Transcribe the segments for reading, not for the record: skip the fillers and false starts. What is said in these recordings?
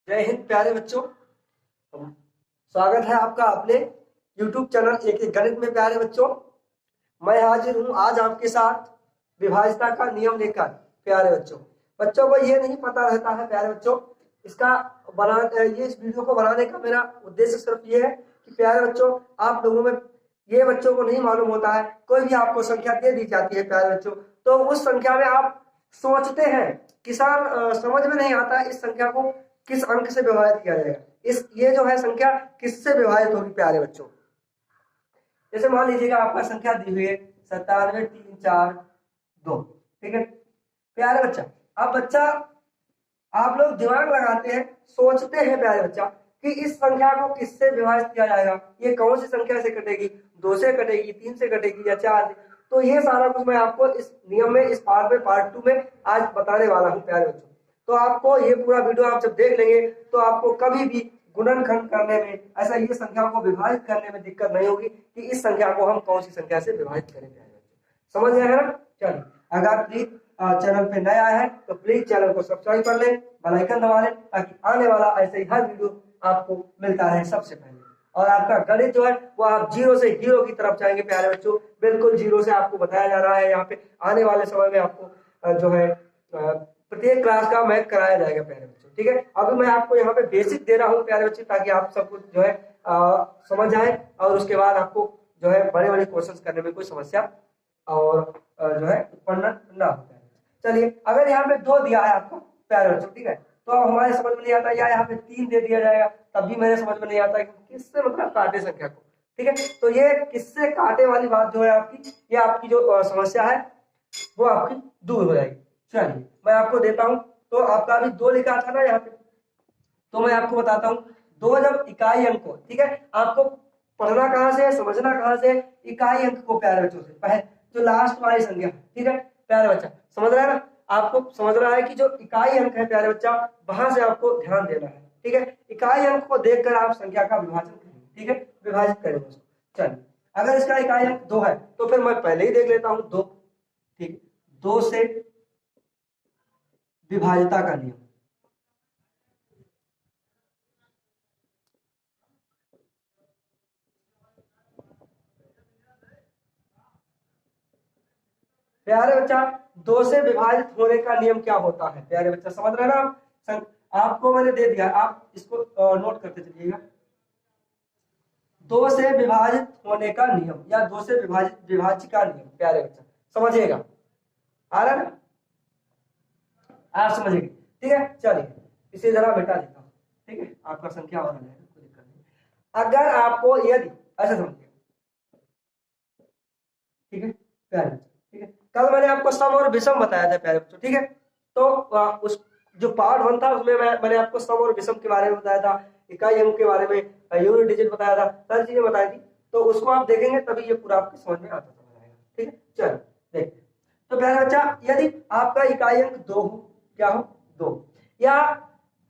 जय हिंद प्यारे बच्चों। स्वागत है आपका अपने YouTube चैनल एक गणित में। प्यारे बच्चों, मैं हाजिर हूं आज आपके साथ विभाज्यता का नियम लेकर। प्यारे बच्चों, बच्चों को ये नहीं पता रहता है प्यारे बच्चों, इस वीडियो को बनाने का मेरा उद्देश्य सिर्फ ये है कि प्यारे बच्चों आप लोगों में ये बच्चों को नहीं मालूम होता है। कोई भी आपको संख्या दे दी जाती है प्यारे बच्चों, तो उस संख्या में आप सोचते हैं, किसान समझ में नहीं आता इस संख्या को किस अंक से विभाजित किया जाएगा, ये जो है संख्या किससे विभाजित होगी। प्यारे बच्चों, जैसे मान लीजिएगा आपका संख्या दी हुई है 97,342। ठीक है प्यारे बच्चा, आप लोग दिमाग लगाते हैं, सोचते हैं प्यारे बच्चा कि इस संख्या को किससे विभाजित किया जाएगा, ये कौन सी संख्या से कटेगी, 2 से कटेगी, 3 से कटेगी या 4 से। तो ये सारा कुछ मैं आपको इस नियम में, इस पार्ट 2 में आज बताने वाला हूँ प्यारे बच्चों। तो आपको ये पूरा वीडियो आप जब देख लेंगे तो आपको कभी भी गुणनखंड करने में, ऐसा ये संख्या को विभाजित करने में दिक्कत नहीं होगी कि इस संख्या को हम कौन सी संख्या से विभाजित करें। समझ गए हैं ना? चलिए, अगर प्लीज चैनल पे नया है तो प्लीज चैनल को सब्सक्राइब कर लें, बेल आइकन दबा लें, ताकि आने वाला ऐसे ही हर वीडियो आपको मिलता रहे सबसे पहले। और आपका गणित जो है वो आप 0 से हीरो की तरफ जाएंगे प्यारे बच्चों। बिल्कुल 0 से आपको बताया जा रहा है यहाँ पे। आने वाले समय में आपको जो है प्रत्येक क्लास का मैथ कराया जाएगा प्यारे बच्चों। ठीक है, अभी मैं आपको यहाँ पे बेसिक दे रहा हूँ प्यारे बच्चे, ताकि आप सब कुछ जो है समझ आए और उसके बाद आपको जो है बड़े बड़े क्वेश्चन करने में कोई समस्या और जो है उत्पन्न ना हो। चलिए, अगर यहाँ पे 2 दिया है आपको प्यारे बच्चों, ठीक है, तो अब हमारे समझ में नहीं आता, या यहाँ पे 3 दे दिया जाएगा तब भी मेरे समझ में नहीं आता किससे मतलब काटे संख्या को। ठीक है, तो ये किससे काटे वाली बात जो है आपकी, ये आपकी जो समस्या है वो आपकी दूर हो जाएगी। चलिए, मैं आपको देता हूं। तो आपका अभी 2 लिखा था ना यहाँ पे, तो मैं आपको बताता हूँ 2 जब इकाई अंक को, ठीक है, आपको पढ़ना कहाँ से, समझना कहाँ से, इकाई अंक को प्यारे बच्चों से। पहले जो लास्ट वाली संख्या, ठीक है प्यारे बच्चा, समझ रहा है ना? आपको समझ रहा है कि जो इकाई अंक है प्यारे बच्चा, वहां से आपको ध्यान देना है। ठीक है, इकाई अंक को देखकर आप संख्या का विभाजन करेंगे। ठीक है, विभाजित करेंगे उसको। चलिए, अगर इसका इकाई अंक 2 है तो फिर मैं पहले ही देख लेता हूं 2। ठीक है, 2 से विभाज्यता का नियम। प्यारे बच्चा, 2 से विभाजित होने का नियम क्या होता है? प्यारे बच्चा समझ रहे हैं ना? आपको मैंने दे दिया, आप इसको नोट करते चलिएगा। 2 से विभाजित होने का नियम या 2 से विभाज्य का नियम प्यारे बच्चा समझिएगा। आ रहा है ना? आप समझिएगा। ठीक है, चलिए इसे जरा बेटा देता हूं। ठीक है, आपका संख्या और कोई दिक्कत नहीं। अगर आपको यदि ऐसा समझिए, ठीक है प्यारे बच्चा, ठीक है, कल मैंने आपको सम और विषम बताया था प्यारे बच्चों। ठीक है, तो उस जो पार्ट 1 था उसमें मैंने आपको सम और विषम के बारे में बताया था, इकाई अंक के बारे में, यूनिट डिजिट बताया था, सारी चीजें बताई थी। तो उसको आप देखेंगे तभी ये पूरा आपकी समझ में आता समझ आएगा। ठीक है, चलो देखते। तो प्यारे बच्चा, यदि आपका इकाई अंक 2 हो, क्या हो 2, या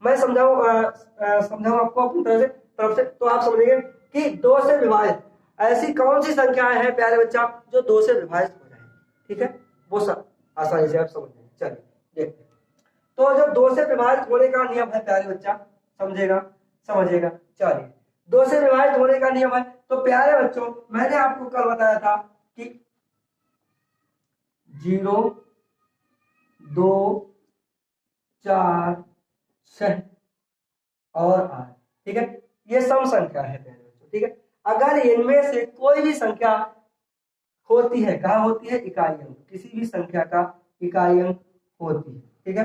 मैं समझाऊं आपको अपनी तरफ से, तो आप समझेंगे कि 2 से विभाजित ऐसी कौन सी संख्याएं हैं प्यारे बच्चा जो 2 से विभाजित हो जाए। ठीक है, वो सब आसानी से आप समझ लेंगे। चलिए देखते हैं। तो जो 2 से विभाजित होने का नियम है प्यारे बच्चा, समझिएगा। चलिए, 2 से विभाजित होने का नियम है, तो प्यारे बच्चों मैंने आपको कल बताया था कि 0, 2, 4, 6 और 8। ठीक है, ये सम संख्या है प्यारे बच्चों। ठीक है, अगर इनमें से कोई भी संख्या होती है, कहाँ होती है? इकाई अंक, किसी भी संख्या का इकाई अंक होती है। ठीक है,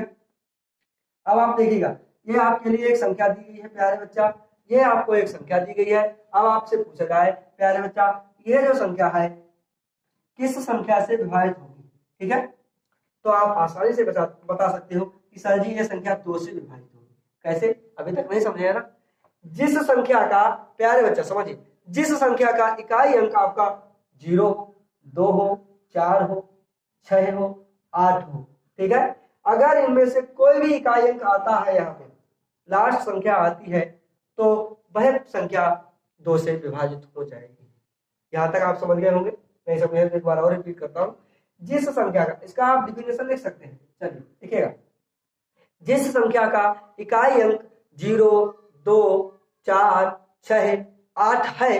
अब आप देखिएगा, ये आपके लिए एक संख्या दी गई है प्यारे बच्चा, ये आपको एक संख्या दी गई है। अब आपसे पूछा जाए प्यारे बच्चा, ये जो संख्या है किस संख्या से विभाजित होगी? ठीक है, तो आप आसानी से बता सकते हो कि सर जी ये संख्या 2 से विभाजित होगी। कैसे? अभी तक नहीं समझे है ना? जिस संख्या का, प्यारे बच्चा समझिए, जिस संख्या का इकाई अंक आपका 0 हो, 2 हो, 4 हो, 6 हो, 8 हो, ठीक है, अगर इनमें से कोई भी इकाई अंक आता है, यहाँ पे लास्ट संख्या आती है, तो वह संख्या 2 से विभाजित हो जाएगी। यहां तक आप समझ गए होंगे? नहीं समझे तो एक बार और रिपीट करता हूं। जिस संख्या का, इसका आप डिफिनेशन लिख सकते हैं। चलिए लिखिएगा, जिस संख्या का इकाई अंक 0, 2, 4, 6, 8 है,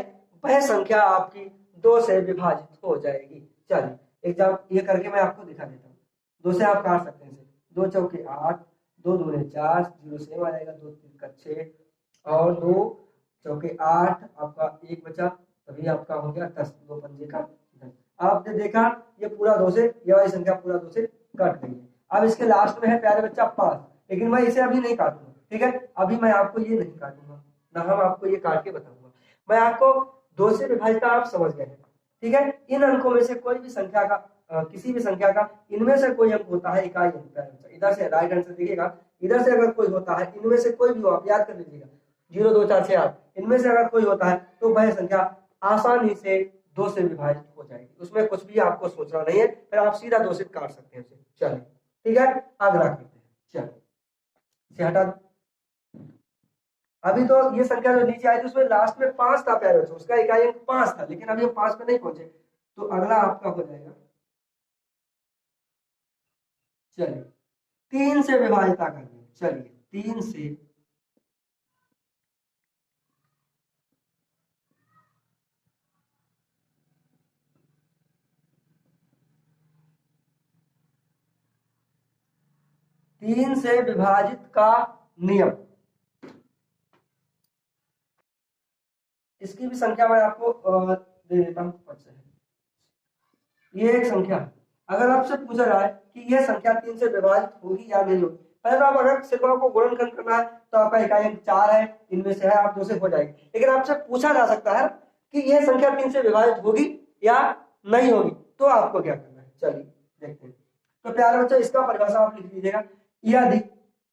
वह संख्या आपकी 2 से विभाजित हो जाएगी। चलिए एग्जाम ये करके मैं आपको दिखा देता हूँ। 2 से आप काट सकते हैं इसे, 2 चौके 8, 2 दूने 4, 0 सेम आ जाएगा, 2 3 का 6 और 2 चौके 8, आपका 1 बचा, तभी आपका हो गया 10, 2 पंजे का 10। आपने देखा ये पूरा 2 से, ये वाली संख्या पूरा 2 से कट गई है। अब इसके लास्ट में है प्यारे बच्चा 5, लेकिन मैं इसे अभी नहीं काटूंगा, ठीक है, अभी मैं आपको ये नहीं काटूंगा, ना हम आपको ये काट के बताऊंगा। मैं आपको 2 से विभाजित आप समझ गए हैं, ठीक है। इन अंकों में से कोई भी संख्या का किसी भी संख्या का इनमें से कोई अंक होता है इकाई अंक, इधर से राइट हैंड से देखिएगा, इधर से अगर कोई होता है, इनमें से कोई भी हो, आप याद कर लीजिएगा 0, 2, 4, 6, 8, इनमें से अगर कोई होता है तो वह संख्या आसानी से 2 से विभाजित हो जाएगी, उसमें कुछ भी आपको सोचना नहीं है, फिर आप सीधा 2 से काट सकते हैं उसे। चलिए ठीक है, अगला करते हैं। चलिए इसे हटा दो। अभी तो ये संख्या जो नीचे आई थी उसमें लास्ट में 5 था प्यारे बच्चों, उसका इकाई अंक 5 था, लेकिन अभी हम 5 पे नहीं पहुंचे, तो अगला आपका हो जाएगा, चलिए 3 से विभाजित कर दिया। चलिए 3 से विभाजित का नियम, इसकी भी संख्या मैं आपको दे देता हूं। ये एक संख्या, अगर आपसे पूछा जाए कि यह संख्या 3 से विभाजित होगी या नहीं होगी, पहले तो आप अगर सिर्फ आपको गुणनखंड करना है तो आपका इकाई अंक 4 है, इनमें से है आप 2 से हो जाएगी, लेकिन आपसे पूछा जा सकता है कि यह संख्या 3 से विभाजित होगी या नहीं होगी, तो आपको क्या करना है। चलिए देखते हैं। तो प्यारे बच्चों इसका परिभाषा आप लिख लीजिएगा, यदि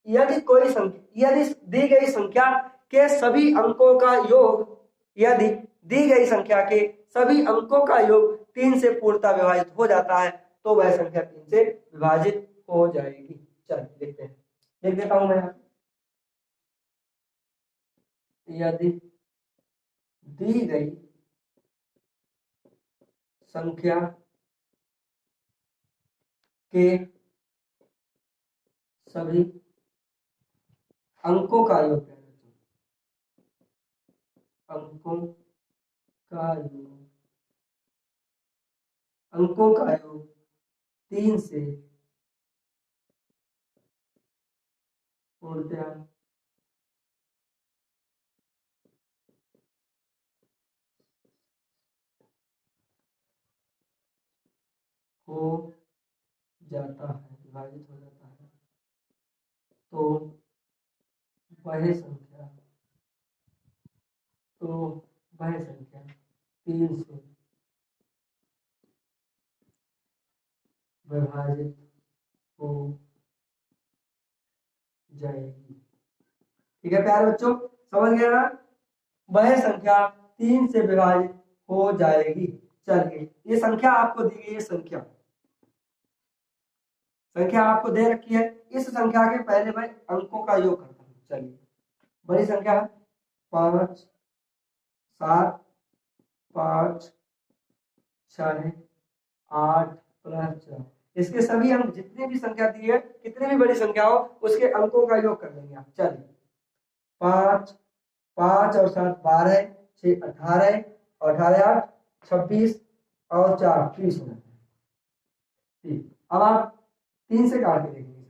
यदि कोई संख्या, यदि दी गई संख्या के सभी अंकों का योग, यदि दी गई संख्या के सभी अंकों का योग 3 से पूर्णतः विभाजित हो जाता है तो वह संख्या 3 से विभाजित हो जाएगी। चलिए देखते हैं, लिख देता हूं मैं यहाँ, यदि दी गई संख्या के सभी अंकों का योग, अंकों का योग, अंकों का योग 3 से पूर्णतः हो जाता है, विभाजित हो जाता है, तो वह संख्या, तो वह संख्या 3 से विभाजित हो जाएगी। ठीक है प्यारे बच्चों, समझ गया ना, वह संख्या 3 से विभाजित हो जाएगी। चलिए ये संख्या आपको दी गई है, संख्या आपको दे रखी है, इस संख्या के पहले मैं अंकों का योग करता हूँ। चलिए बड़ी संख्या है 5, 7, 5, 6, 8 प्लस 4, इसके सभी अंक जितनी भी संख्या दी है, कितनी भी बड़ी संख्या हो उसके अंकों का योग कर लेंगे आप। चलिए 5, 5 और 7 12, 6 18, 18 8 26 और 4 30 हो जाता है। ठीक, अब आप 3 से काट के देखेंगे,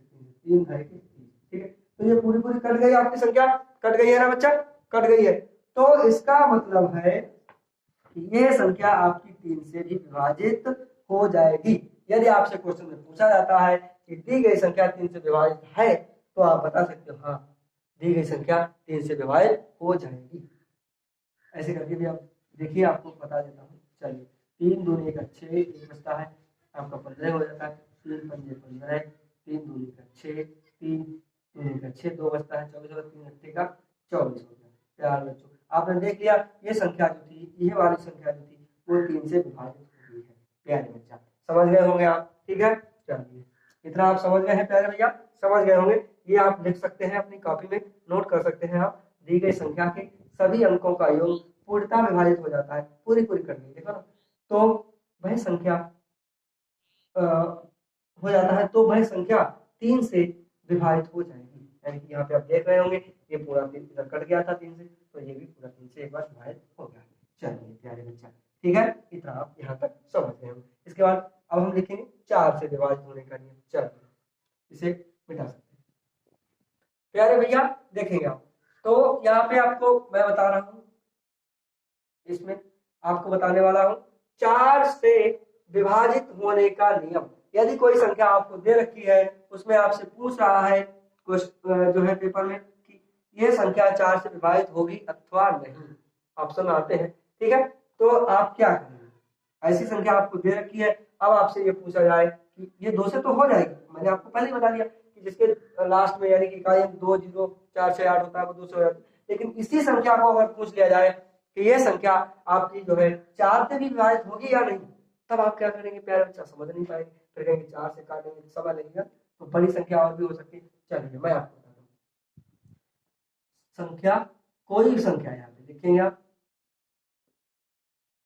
3 है कि 3, ठीक है, तो ये पूरी पूरी कट गई आपकी संख्या, कट गई है ना बच्चा, कट गई है, तो इसका मतलब है कि ये संख्या आपकी 3 से भी विभाजित हो जाएगी। यदि आपसे क्वेश्चन में पूछा जाता है कि दी गई संख्या 3 से विभाजित है, तो आप बता सकते हो हाँ दी गई संख्या 3 से विभाजित हो जाएगी। ऐसे करके भी आप देखिए, आपको बता देता हूँ। चलिए 3 दूनी का 6, एक बचता है आपका 15 हो जाता है, 3 पंजे 15, 3 दूनी का 6, 3 दूनी का 6, 2 बचता है 24 और 3 अट्ठे का 24 हो गया। प्यार बच्चों आपने देख लिया, ये संख्या जो थी, ये वाली संख्या जो थी वो 3 से विभाजित हो गई है। प्यारे बच्चा समझ गए होंगे आप, ठीक है। चलिए इतना आप समझ गए हैं प्यारे भैया, समझ गए होंगे, ये आप लिख सकते हैं अपनी कॉपी में, नोट कर सकते हैं आप, दी गई संख्या के सभी अंकों का योग पूर्णतः विभाजित हो जाता है, पूरी पूरी करनी, देखो ना, तो वह संख्या हो जाता है, तो वह संख्या 3 से विभाजित हो जाएगी। यानी कि यहाँ पे आप देख रहे होंगे ये पूरा 3 इधर कट गया था 3 से, तो ये भी पूरा 3 से एक बार विभाजित हो गया। चलिए प्यारे बच्चा, ठीक है, इतना आप यहाँ तक समझ गए हम। इसके बाद अब हम लिखेंगे 4 से विभाजित होने का नियम। चलिए इसे मिटा सकते हैं। प्यारे भैया देखेंगे आप, तो यहाँ पे आपको मैं बता रहा हूँ, इसमें आपको बताने वाला हूँ 4 से विभाजित होने का नियम। यदि कोई संख्या आपको दे रखी है, उसमें आपसे पूछ रहा है जो है पेपर में कि ये संख्या 4 से विभाजित होगी अथवा नहीं, ऑप्शन आते हैं, ठीक है, तो आप क्या करेंगे? ऐसी संख्या आपको दे रखी है, अब आपसे ये पूछा जाए कि ये 2 से तो हो जाएगी, मैंने आपको पहले ही बता दिया कि जिसके लास्ट में यानी कि इकाई 2 0 4 6 8 होता है वो 2 से हो जाता है। लेकिन इसी संख्या को अगर पूछ लिया जाए कि ये संख्या आपकी जो है 4 से भी विभाजित होगी या नहीं, तब आप क्या करेंगे प्यारे बच्चा? समझ नहीं पाएंगे, फिर कहेंगे 4 से काटेंगे तो समय लगेगा, तो बड़ी संख्या और भी हो सकती है। चलिए मैं आपको बताता हूँ संख्या, कोई भी संख्या यहाँ पे लिखेंगे आप,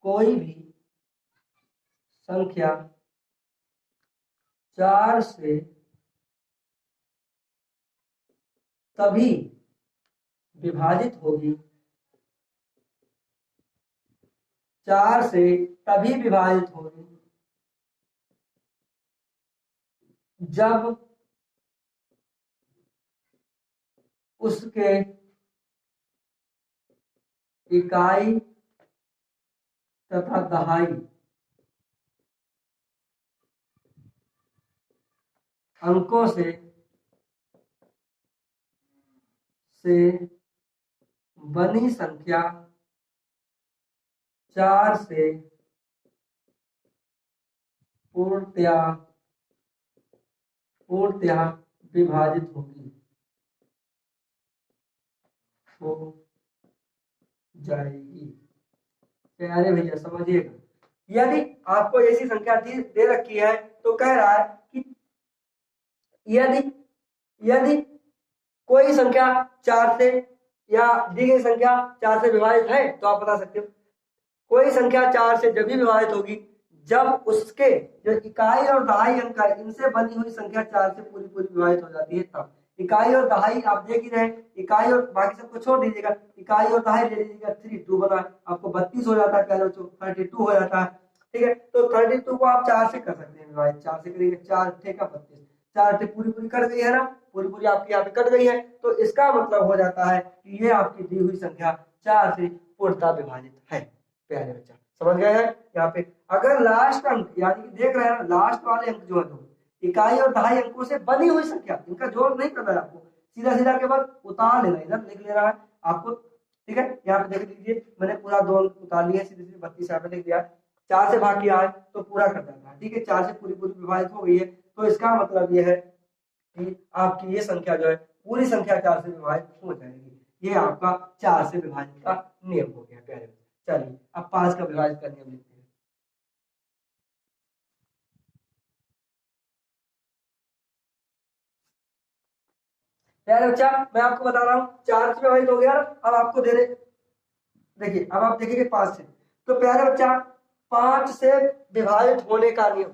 कोई भी संख्या 4 से तभी विभाजित होगी, 4 से तभी विभाजित होगी जब उसके इकाई तथा दहाई अंकों से बनी संख्या 4 से पूर्णतया विभाजित होगी, हो जाएगी। प्यारे भैया समझिएगा, यदि आपको ऐसी संख्या दे रखी है तो कह रहा है कि यदि कोई संख्या 4 से या दी गई संख्या 4 से विभाजित है, तो आप बता सकते हो कोई संख्या 4 से जब भी विभाजित होगी जब उसके जो इकाई और दहाई अंक है इनसे बनी हुई संख्या 4 से पूरी विभाजित हो जाती है। तब इकाई और दहाई आप देख ही रहे, इकाई और बाकी सबको छोड़ दीजिएगा, इकाई और दहाई ले लीजिएगा, 3 2 बना आपको 32 हो जाता है, पहले 32 हो जाता है, ठीक है, तो 32 को आप 4 से कर सकते हैं विभाजित, 4 से करेंगे, 4 ठेका 32, 4 से पूरी कट गई है ना, पूरी आपकी यहाँ पे कट गई है, तो इसका मतलब हो जाता है कि ये आपकी दी हुई संख्या 4 से पूर्णतः विभाजित है। प्यारे बच्चा समझ गए हैं? यहाँ पे अगर लास्ट अंक यानी कि देख रहे हैं लास्ट वाले अंक जो है तो इकाई और दहाई अंकों से बनी हुई संख्या, इनका जोड़ नहीं करना है आपको, सीधा के बाद उतार लेना, इधर लिख लेना है आपको, ठीक है, यहाँ पे देख लीजिए मैंने पूरा 2 अंक उतार लिए, सीधे 32 यहाँ पे लिख दिया, 4 से भाग किया है तो पूरा कर देना है, ठीक है, 4 से पूरी विभाजित हो गई है, तो इसका मतलब ये है कि आपकी ये संख्या जो है पूरी संख्या 4 से विभाजित हो जाएगी। ये आपका 4 से विभाजित का नियम हो गया प्यारे। चलिए अब 5 का विभाजित का नियम लिखते हैं। प्यारे बच्चा मैं आपको बता रहा हूँ 4 से विभाजित हो गया, अब आपको दे रहे, देखिए अब आप देखेंगे 5 से, तो प्यारे बच्चा 5 से विभाजित होने का नियम,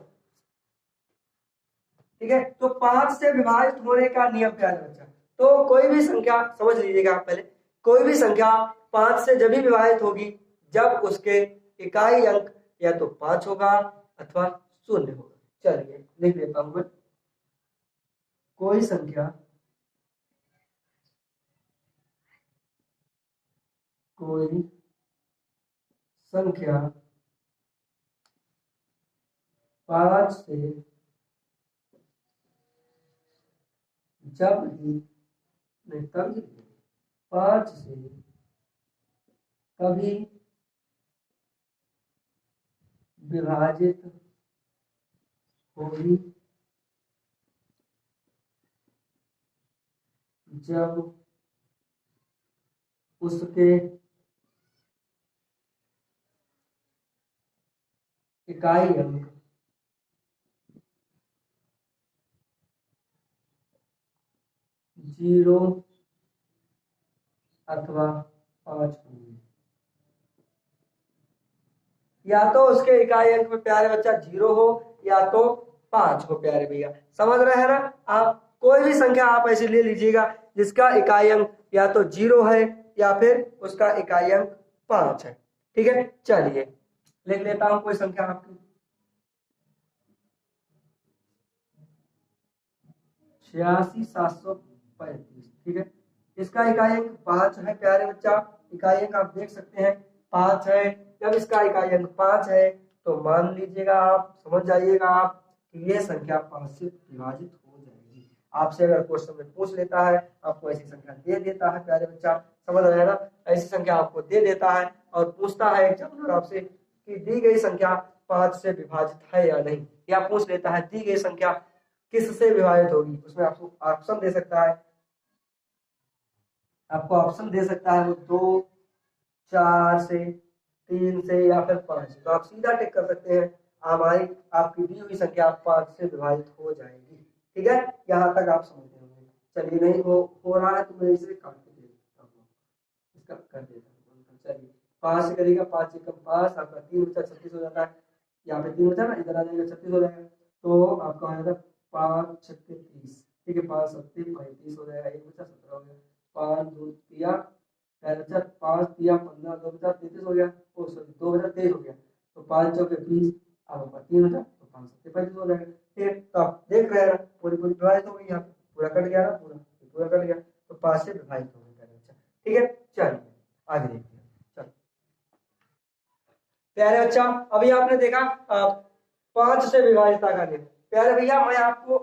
ठीक है, तो 5 से विभाजित होने का नियम प्यारे बच्चा, तो कोई भी संख्या समझ लीजिएगा आप पहले, कोई भी संख्या 5 से जब भी विभाजित होगी जब उसके इकाई अंक या तो 5 होगा अथवा 0 होगा। चलिए लिख लेता हूं मैं, कोई संख्या 5 से जब भी नहीं तभी 5 से कभी विभाजित होगी जब उसके इकाई अंक 0 अथवा 5 होंगे, या तो उसके इकाई अंक में प्यारे बच्चा 0 हो या तो 5 हो। प्यारे भैया समझ रहे हैं ना आप? कोई भी संख्या आप ऐसे ले लीजिएगा जिसका इकाई अंक या तो 0 है या फिर उसका इकाई अंक 5 है। ठीक है, चलिए लिख लेता हूं कोई संख्या आपकी 86,735। ठीक है, इसका इकाई अंक 5 है प्यारे बच्चा, इकाई अंक आप देख सकते हैं 5 है। जब इसका इकाई अंक 5 है तो मान लीजिएगा आप, समझ जाइएगा आप कि ये संख्या 5 से विभाजित हो जाएगी। आपसे अगर क्वेश्चन में पूछ लेता है, आपको ऐसी संख्या दे देता है प्यारे बच्चा, समझ रहे हैं ना, ऐसी संख्या आपको दे देता है और पूछता है एग्जामिनर आपसे कि दी गई संख्या 5 से विभाजित है या नहीं, या पूछ लेता है दी गई संख्या किससे विभाजित होगी, उसमें आपको ऑप्शन दे सकता है, आपको ऑप्शन दे सकता है वो 2, 4 से, 3 से या फिर 5 से। तो आप सीधा टिक कर सकते हैं हमारी आपकी दी हुई संख्या 5 से विभाजित हो जाएगी। ठीक है, यहाँ तक आप समझ गए होंगे। चलिए नहीं हो रहा है तो मैं इसे काट के दे देता हूँ, इसका कर देता हूँ। चलिए 5 से करेगा, 5 से कम 5, आपका 3 बचा 36 हो जाता है, यहाँ पे 3 बचा ना, इधर आ जाएगा 36 हो जाएगा, तो आपका हो जाएगा 5 छक्के 30। ठीक है, 5 सत्ते 35 हो जाएगा, 1 बचा 17 हो गया, 5 2 तिया 5 तिया 15, 2 बचा 33 हो गया, ओ सॉरी 2 बचा 23 हो गया, तो 5 चौके 20, अब आपका 3 बचा तो 5 सत्ते 35 हो जाएगा। ठीक है, तो आप देख रहे हैं पूरी पूरी विभाजित हो गई, यहाँ पे पूरा कट गया ना, पूरा कट गया, तो 5 से विभाजित हो गया। ठीक है, चलिए आगे देखते हैं। चलो प्यारे बच्चा, अभी आपने देखा 5 से विभाजिता का नियम। प्यारे भैया मैं आपको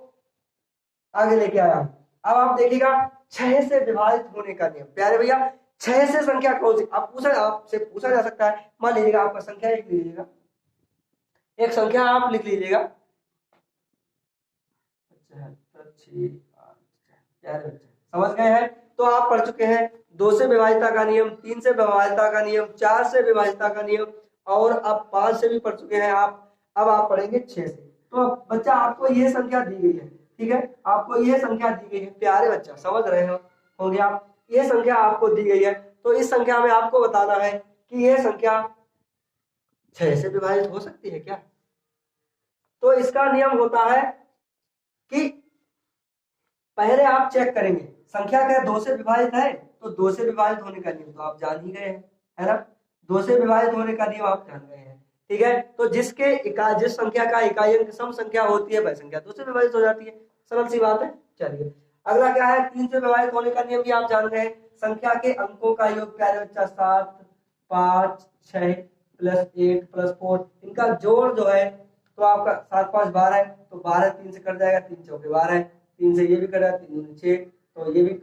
आगे लेके आया हूं, अब आप देखिएगा 6 से विभाजित होने का नियम। प्यारे भैया 6 से संख्या कौन सी, आपसे पूछा जा सकता है, मान लीजिएगा आपका संख्या एक लीजिएगा, एक संख्या आप लिख लीजिएगा 75, प्यारे बच्चे समझ गए हैं। तो आप पढ़ चुके हैं 2 से विभाजिता का नियम, 3 से विभाजिता का नियम, 4 से विभाजिता का नियम, और अब 5 से भी पढ़ चुके हैं आप। अब आप पढ़ेंगे 6 से। तो बच्चा आपको ये संख्या दी गई है, ठीक है, आपको ये संख्या दी गई है प्यारे बच्चा, समझ रहे हो गया आप, ये संख्या आपको दी गई है, तो इस संख्या में आपको बताना है कि ये संख्या 6 से विभाजित हो सकती है क्या। तो इसका नियम होता है कि पहले आप चेक करेंगे संख्या क्या 2 से विभाजित है, तो 2 से विभाजित होने का नियम तो आप जान ही गए हैं, है ना, 2 से विभाजित होने का नियम आप जान गए हैं। ठीक है, तो जिस संख्या का इकाई अंक सम संख्या होती है वह संख्या 2 से विभाजित हो जाती है, सरल सी बात है। चलिए अगला क्या है, 3 से विभाजित होने का नियम भी आप जान गए, संख्या के अंकों का योग प्यारे बच्चा 7, 5, 6 प्लस 8 प्लस 4, इनका जोड़ जो है तो आपका 7 5 12 है, तो 12 3 से कट जाएगा, 3 चौके 12 है, 3 से ये भी कटा 3 दूनी 6, तो ये भी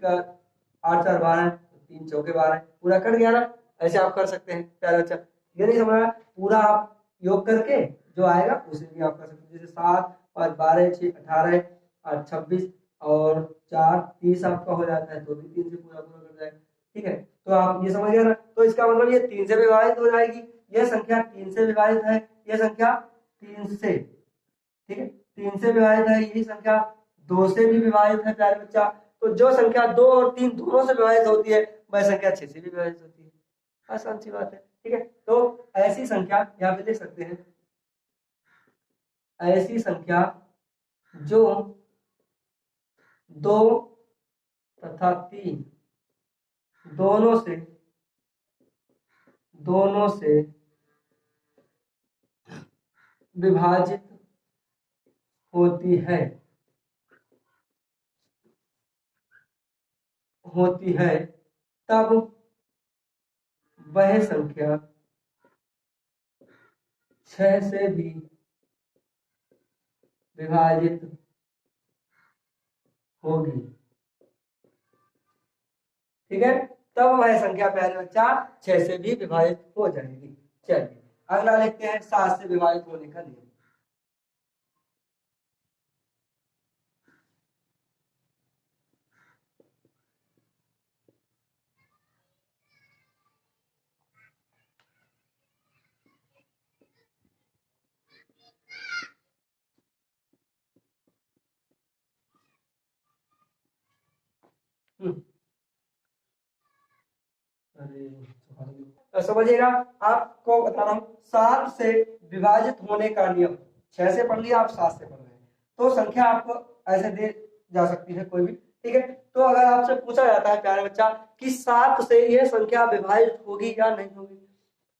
8 4 12 है, तो 3 चौके 12 है, पूरा कट गया ना। ऐसे आप कर सकते हैं प्यारे बच्चा, ये नहीं समझ पूरा आप योग करके जो आएगा उसे भी आप कर सकते हैं, जैसे 7 5 12 6 18 8 26 और 4 30 आपका हो जाता है, तो भी 3 से पूरा पूरा कर जाएगा। ठीक है, तो आप ये समझ गए ना, तो इसका मतलब ये 3 से विभाजित हो जाएगी, ये संख्या 3 से विभाजित है, ये संख्या 3 से, ठीक है 3 से विभाजित है, यही संख्या 2 से भी विभाजित है प्यारे बच्चा। तो जो संख्या 2 और 3 दोनों से विभाजित होती है वह संख्या 6 से भी विभाजित होती है, आसान सी बात है। ठीक है, तो ऐसी संख्या यहाँ पे देख सकते हैं, ऐसी संख्या जो 2 तथा 3 दोनों से विभाजित होती है तब वह संख्या 6 से भी विभाजित होगी। ठीक है, तब वह संख्या प्यारे बच्चा 6 से भी विभाजित हो जाएगी। चलिए अगला लिखते हैं 7 से विभाजित होने का नियम। समझिएगा, आपको बता रहा हूं 7 से विभाजित होने का नियम, 6 से पढ़ लिया आप 7 से पढ़ रहे हैं, तो संख्या आपको ऐसे दे जा सकती है कोई भी, ठीक है। तो अगर आपसे पूछा जाता है प्यारे बच्चा कि 7 से ये संख्या विभाजित होगी या नहीं होगी,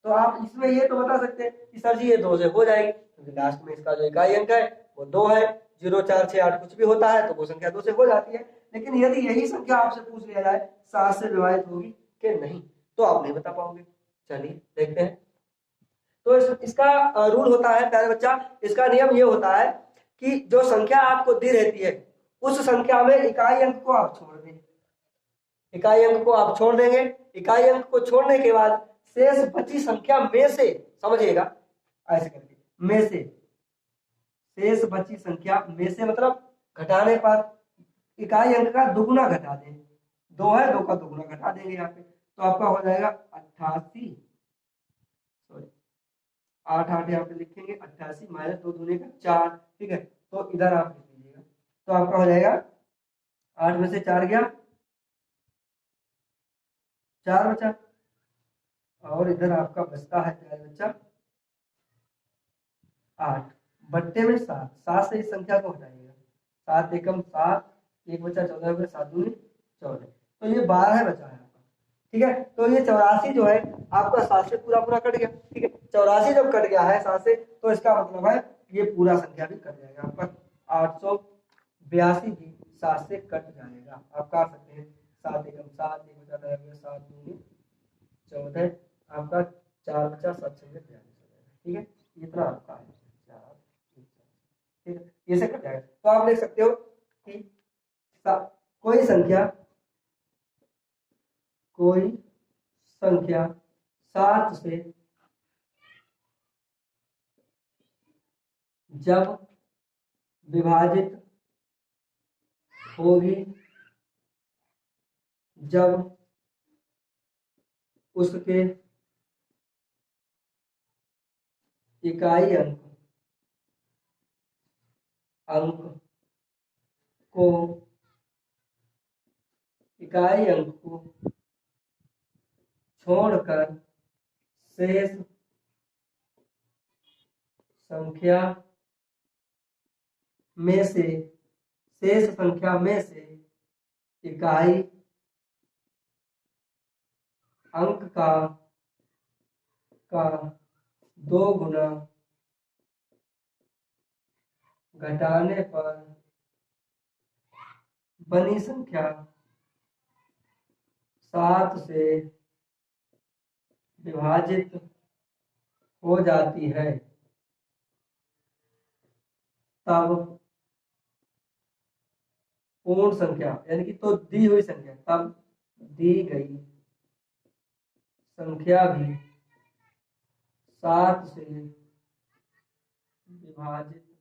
तो आप इसमें ये तो बता सकते हैं कि सर जी ये 2 से हो जाएगी, क्योंकि लास्ट में इसका जो इकाई अंक है वो 2 है। 0 4 6 8 कुछ भी होता है तो वो संख्या 2 से हो जाती है। लेकिन यदि यही संख्या आपसे पूछ लिया जाए 7 से विभाजित होगी कि नहीं, तो आप नहीं बता पाओगे। चलिए देखते हैं। तो इसका रूल होता है प्यारे बच्चा, इसका नियम ये होता है कि जो संख्या आपको दी रहती है उस संख्या में इकाई अंक को आप छोड़ दें। इकाई अंक को आप छोड़ देंगे। इकाई अंक को छोड़ने के बाद शेष बची संख्या में से, समझिएगा ऐसे करके, में से, शेष बची संख्या में से मतलब घटाने पर इकाई अंक का दुगुना घटा दें। 2 है, 2 का दुगुना घटा देंगे यहाँ पे, तो आपका हो जाएगा 88, सॉरी 8 8 यहाँ पे लिखेंगे, 88 माइनस 2 दूनी का 4, ठीक है। तो इधर आप लिख लीजिएगा, तो आपका हो जाएगा 8 में से 4 गया, 4 बचा, और इधर आपका बचता है प्यारे बच्चा 8 बट्टे में 7। 7 से इस संख्या को हटाइएगा, 7 एकम 7, 1 बचा 14 में 7 दूनी 14, तो ये 12 बचा है आपका, ठीक है। तो ये 84 जो है आपका 7 से पूरा पूरा कट गया, ठीक है। 84 जब कट गया है 7 से, तो इसका मतलब है ये पूरा संख्या भी कट जाएगा आपका, 882 भी 7 से कट जाएगा। आप काट सकते हैं, 7 एकम 7, 1 बचा 7 दूनी 14, आपका 4 बचा 7 से 42 हो जाएगा, ठीक है। इतना आपका है, ठीक है, ये से कट जाएगा। तो आप लिख सकते हो कि कोई संख्या 7 से जब विभाजित होगी, जब उसके इकाई अंक को छोड़कर शेष संख्या में से इकाई अंक का 2 गुना घटाने पर बनी संख्या 7 से विभाजित हो जाती है, तब पूर्ण संख्या, यानी कि तो दी हुई संख्या, तब दी गई संख्या भी 7 से विभाजित